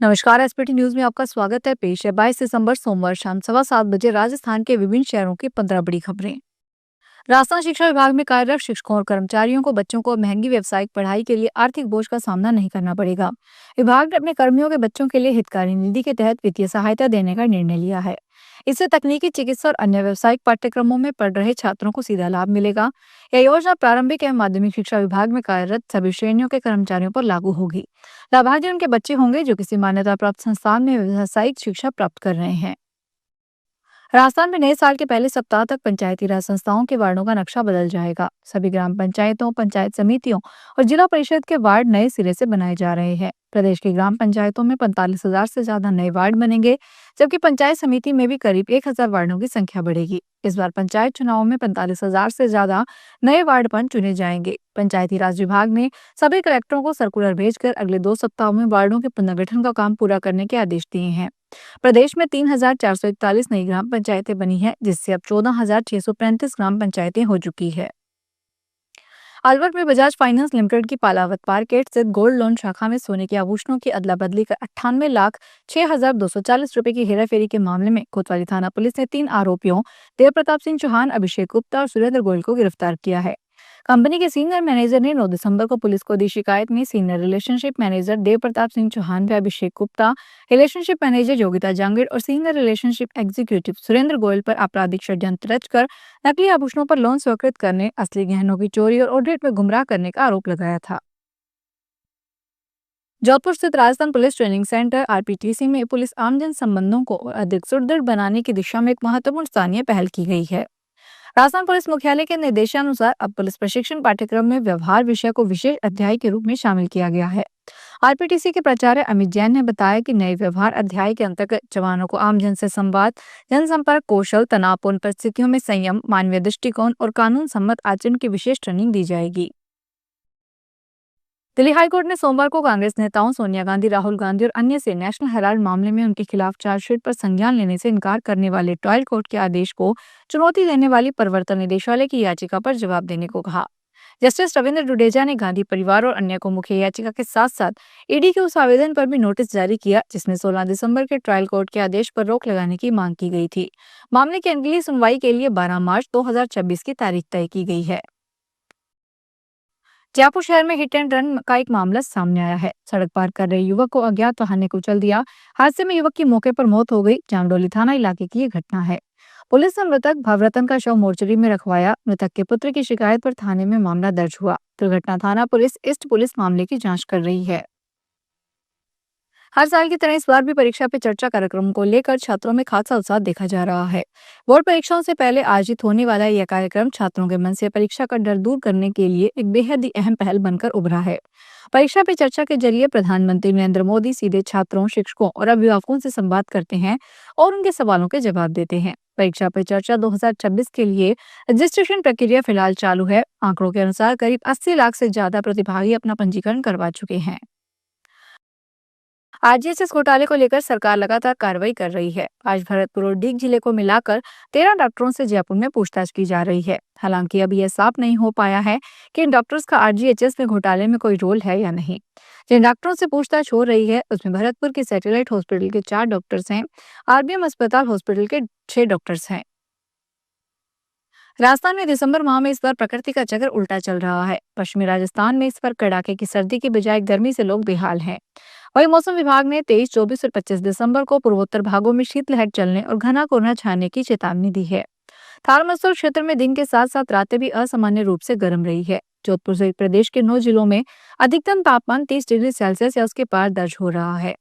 नमस्कार। SPT news में आपका स्वागत है। पेश है 22 दिसंबर सोमवार शाम 7:15 राजस्थान के विभिन्न शहरों की 15 बड़ी खबरें। राजस्थान शिक्षा विभाग में कार्यरत शिक्षकों और कर्मचारियों को बच्चों को महंगी व्यावसायिक पढ़ाई के लिए आर्थिक बोझ का सामना नहीं करना पड़ेगा। विभाग ने अपने कर्मियों के बच्चों के लिए हितकारी निधि के तहत वित्तीय सहायता देने का निर्णय लिया है। इससे तकनीकी, चिकित्सा और अन्य व्यावसायिक पाठ्यक्रमों में पढ़ रहे छात्रों को सीधा लाभ मिलेगा। यह योजना प्रारंभिक एवं माध्यमिक शिक्षा विभाग में कार्यरत सभी श्रेणियों के कर्मचारियों पर लागू होगी। लाभार्थी उनके बच्चे होंगे जो किसी मान्यता प्राप्त संस्थान में व्यावसायिक शिक्षा प्राप्त कर रहे हैं। राजस्थान में नए साल के पहले सप्ताह तक पंचायती राज संस्थाओं के वार्डों का नक्शा बदल जाएगा। सभी ग्राम पंचायतों, पंचायत समितियों और जिला परिषद के वार्ड नए सिरे से बनाए जा रहे हैं। प्रदेश की ग्राम पंचायतों में 45,000 से ज्यादा नए वार्ड बनेंगे, जबकि पंचायत समिति में भी करीब 1,000 वार्डों की संख्या बढ़ेगी। इस बार पंचायत चुनावों में 45,000 से ज्यादा नए वार्ड चुने जाएंगे। पंचायती राज विभाग ने सभी कलेक्टरों को सर्कुलर भेजकर अगले 2 सप्ताहों में वार्डों के पुनर्गठन का काम पूरा करने के आदेश दिए हैं। प्रदेश में 3,441 नई ग्राम पंचायतें बनी हैं, जिससे अब 14,635 ग्राम पंचायतें हो चुकी है। अलवर में बजाज फाइनेंस लिमिटेड की पालावत मार्केट स्थित गोल्ड लोन शाखा में सोने के आभूषणों की अदला बदली कर 98,06,240 रुपए की हेराफेरी के मामले में कोतवाली थाना पुलिस ने 3 आरोपियों देव प्रताप सिंह चौहान, अभिषेक गुप्ता और सुरेंद्र गोयल को गिरफ्तार किया है। कंपनी के सीनियर मैनेजर ने 9 दिसंबर को पुलिस को दी शिकायत में सीनियर रिलेशनशिप मैनेजर देव प्रताप सिंह चौहान व अभिषेक गुप्ता, रिलेशनशिप मैनेजर योगिता जांगिड़ और senior relationship executive Surendra Goyal पर आपराधिक षड्यंत्र रचकर नकली आभूषणों पर लोन स्वीकृत करने, असली गहनों की चोरी और ऑडिट में गुमराह करने का आरोप लगाया था। जौधपुर स्थित राजस्थान पुलिस ट्रेनिंग सेंटर आरपीटीसी में पुलिस आम जन संबंधों को अधिक सुदृढ़ बनाने की दिशा में एक महत्वपूर्ण स्थानीय पहल की गई है। राजस्थान पुलिस मुख्यालय के निर्देशानुसार अब पुलिस प्रशिक्षण पाठ्यक्रम में व्यवहार विषय को विशेष अध्याय के रूप में शामिल किया गया है। आरपीटीसी के प्राचार्य अमित जैन ने बताया कि नए व्यवहार अध्याय के अंतर्गत जवानों को आम जन से संवाद, जनसंपर्क कौशल, तनावपूर्ण परिस्थितियों में संयम, मानवीय दृष्टिकोण और कानून सम्मत आचरण की विशेष ट्रेनिंग दी जाएगी। दिल्ली हाईकोर्ट ने सोमवार को कांग्रेस नेताओं सोनिया गांधी, राहुल गांधी और अन्य से नेशनल हेराल्ड मामले में उनके खिलाफ चार्जशीट पर संज्ञान लेने से इनकार करने वाले ट्रायल कोर्ट के आदेश को चुनौती देने वाली प्रवर्तन निदेशालय की याचिका पर जवाब देने को कहा। जस्टिस रविंद्र डुडेजा ने गांधी परिवार और अन्य को मुख्य याचिका के साथ साथ ईडी के उस आवेदन पर भी नोटिस जारी किया जिसमें 16 दिसंबर के ट्रायल कोर्ट के आदेश पर रोक लगाने की मांग की गई थी। मामले की अगली सुनवाई के लिए 12 मार्च 2026 की तारीख तय की गई है। जयपुर शहर में हिट एंड रन का एक मामला सामने आया है। सड़क पार कर रहे युवक को अज्ञात वाहन ने कुचल दिया। हादसे में युवक की मौके पर मौत हो गई। जामडोली थाना इलाके की ये घटना है। पुलिस ने मृतक भवरतन का शव मोर्चरी में रखवाया। मृतक के पुत्र की शिकायत पर थाने में मामला दर्ज हुआ। दुर्घटना थाना पुलिस ईस्ट पुलिस मामले की जांच कर रही है। हर साल की तरह इस बार भी परीक्षा पे चर्चा कार्यक्रम को लेकर छात्रों में खासा उत्साह देखा जा रहा है। बोर्ड परीक्षाओं से पहले आयोजित होने वाला यह कार्यक्रम छात्रों के मन से परीक्षा का डर दूर करने के लिए एक बेहद ही अहम पहल बनकर उभरा है। परीक्षा पे चर्चा के जरिए प्रधानमंत्री नरेंद्र मोदी सीधे छात्रों, शिक्षकों और अभिभावकों से संवाद करते हैं और उनके सवालों के जवाब देते हैं। परीक्षा पे चर्चा 2026 के लिए रजिस्ट्रेशन प्रक्रिया फिलहाल चालू है। आंकड़ों के अनुसार करीब 80 लाख से ज्यादा प्रतिभागी अपना पंजीकरण करवा चुके हैं। आरजीएचएस घोटाले को लेकर सरकार लगातार कार्रवाई कर रही है। आज भरतपुर और डीग जिले को मिलाकर 13 डॉक्टरों से जयपुर में पूछताछ की जा रही है। हालांकि अभी यह साफ नहीं हो पाया है कि इन डॉक्टर्स का आरजीएचएस में घोटाले में कोई रोल है या नहीं। जिन डॉक्टरों से पूछताछ हो रही है उसमें भरतपुर के सैटेलाइट हॉस्पिटल के 4 डॉक्टर्स हैं। आरबीएम अस्पताल हॉस्पिटल के 6 डॉक्टर्स हैं। राजस्थान में दिसंबर माह में इस बार प्रकृति का चक्र उल्टा चल रहा है। पश्चिमी राजस्थान में इस बार कड़ाके की सर्दी की बजाय गर्मी से लोग बेहाल हैं। वहीं मौसम विभाग ने 23, 24 और 25 दिसंबर को पूर्वोत्तर भागों में शीतलहर चलने और घना कोहरा छाने की चेतावनी दी है। थार मसूर क्षेत्र में दिन के साथ साथ रातें भी असामान्य रूप से गर्म रही है। जोधपुर सहित प्रदेश के 9 जिलों में अधिकतम तापमान 30 डिग्री सेल्सियस या उसके पार दर्ज हो रहा है।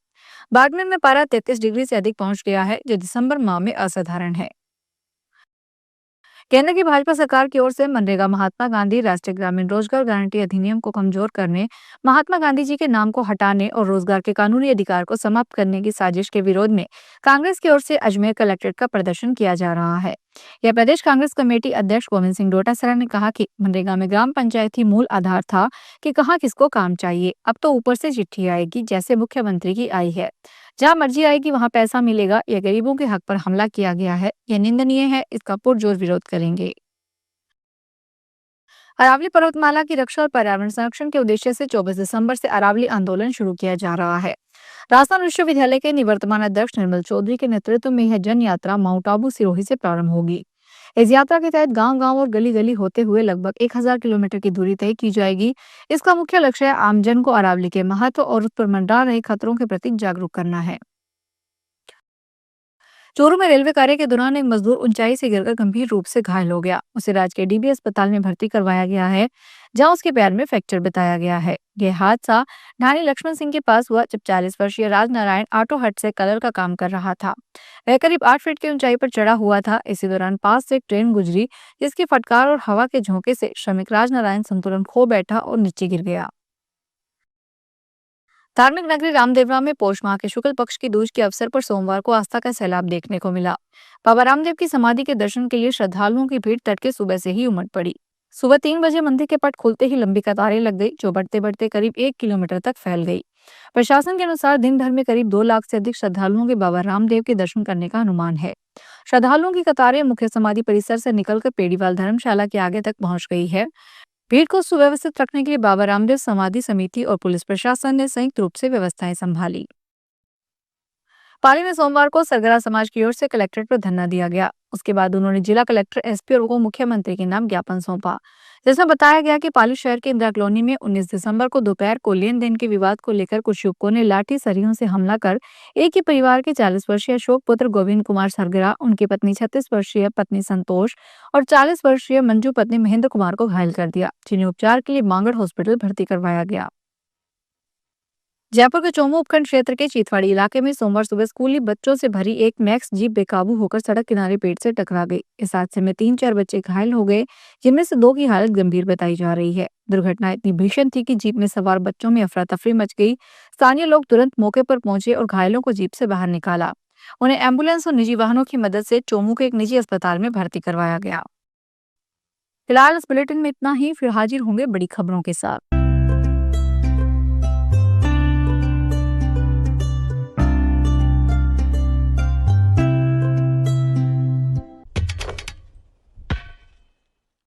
बाड़मेर में पारा 33 डिग्री से अधिक पहुंच गया है, जो दिसंबर माह में असाधारण है। केंद्र की भाजपा सरकार की ओर से मनरेगा, महात्मा गांधी राष्ट्रीय ग्रामीण रोजगार गारंटी अधिनियम को कमजोर करने, महात्मा गांधी जी के नाम को हटाने और रोजगार के कानूनी अधिकार को समाप्त करने की साजिश के विरोध में कांग्रेस की ओर से अजमेर कलेक्ट्रेट का प्रदर्शन किया जा रहा है। यह प्रदेश कांग्रेस कमेटी अध्यक्ष गोविंद सिंह डोटासरा ने कहा कि मनरेगा में ग्राम पंचायत ही मूल आधार था कि कहाँ किसको काम चाहिए। अब तो ऊपर से चिट्ठी आएगी, जैसे मुख्यमंत्री की आई है। जहां मर्जी आएगी वहां पैसा मिलेगा। यह गरीबों के हक पर हमला किया गया है, यह निंदनीय है। इसका पुरजोर विरोध करेंगे। अरावली पर्वतमाला की रक्षा और पर्यावरण संरक्षण के उद्देश्य से 24 दिसंबर से अरावली आंदोलन शुरू किया जा रहा है। राजस्थान विश्वविद्यालय के निवर्तमान अध्यक्ष निर्मल चौधरी के नेतृत्व में यह जन यात्रा माउंट आबू सिरोही से प्रारंभ होगी। इस यात्रा के तहत गांव-गांव और गली-गली होते हुए लगभग 1000 किलोमीटर की दूरी तय की जाएगी। इसका मुख्य लक्ष्य आमजन को अरावली के महत्व और उस पर मंडरा रहे खतरों के प्रति जागरूक करना है। चूरू में रेलवे कार्य के दौरान एक मजदूर ऊंचाई से गिरकर गंभीर रूप से घायल हो गया। उसे राजकीय डीबी अस्पताल में भर्ती करवाया गया है, जहां उसके पैर में फ्रैक्चर बताया गया है। यह हादसा ढाणी लक्ष्मण सिंह के पास हुआ, जब 40 वर्षीय राजनारायण ऑटो हट से कलर का काम कर रहा था। वह करीब 8 फीट की ऊंचाई पर चढ़ा हुआ था। इसी दौरान पास से एक ट्रेन गुजरी, जिसकी फटकार और हवा के झोंके से श्रमिक राजनारायण संतुलन खो बैठा और नीचे गिर गया। धार्मिक नगरी रामदेवरा में पौष माह के शुक्ल पक्ष की दूज के अवसर पर सोमवार को आस्था का सैलाब देखने को मिला। बाबा रामदेव की समाधि के दर्शन के लिए श्रद्धालुओं की भीड़ तड़के सुबह से ही उमड़ पड़ी। सुबह 3 बजे मंदिर के पट खुलते ही लंबी कतारें लग गई, जो बढ़ते बढ़ते करीब 1 किलोमीटर तक फैल गई। प्रशासन के अनुसार दिन भर में करीब 2 लाख से अधिक श्रद्धालुओं के बाबा रामदेव के दर्शन करने का अनुमान है। श्रद्धालुओं की कतारें मुख्य समाधि परिसर से निकलकर पेड़ीवाल धर्मशाला के आगे तक पहुंच गई है। भीड़ को सुव्यवस्थित रखने के लिए बाबा रामदेव समाधि समिति और पुलिस प्रशासन ने संयुक्त रूप से व्यवस्थाएं संभाली। पाली में सोमवार को सरगरा समाज की ओर से कलेक्ट्रेट पर धरना दिया गया। उसके बाद उन्होंने जिला कलेक्टर, एसपी और उप मुख्यमंत्री के नाम ज्ञापन सौंपा, जिसमें बताया गया कि पाली शहर के इंदिरा कॉलोनी में 19 दिसंबर को दोपहर को लेन देन के विवाद को लेकर कुछ युवकों ने लाठी सरियों से हमला कर एक ही परिवार के 40 वर्षीय अशोक पुत्र गोविंद कुमार सरगरा, उनकी पत्नी 36 वर्षीय पत्नी संतोष और 40 वर्षीय मंजू पत्नी महेंद्र कुमार को घायल कर दिया, जिन्हें उपचार के लिए मांगड़ हॉस्पिटल भर्ती करवाया गया। जयपुर के चोमू उपखंड क्षेत्र के चीथवाड़ी इलाके में सोमवार सुबह स्कूली बच्चों से भरी एक मैक्स जीप बेकाबू होकर सड़क किनारे पेड़ से टकरा गई। इस हादसे में 3-4 बच्चे घायल हो गए, जिनमें से 2 की हालत गंभीर बताई जा रही है। दुर्घटना इतनी भीषण थी कि जीप में सवार बच्चों में अफरा तफरी मच गई। स्थानीय लोग तुरंत मौके पर पहुंचे और घायलों को जीप से बाहर निकाला। उन्हें एम्बुलेंस और निजी वाहनों की मदद से चोमू के एक निजी अस्पताल में भर्ती करवाया गया। फिलहाल इस बुलेटिन में इतना ही। फिर हाजिर होंगे बड़ी खबरों के साथ।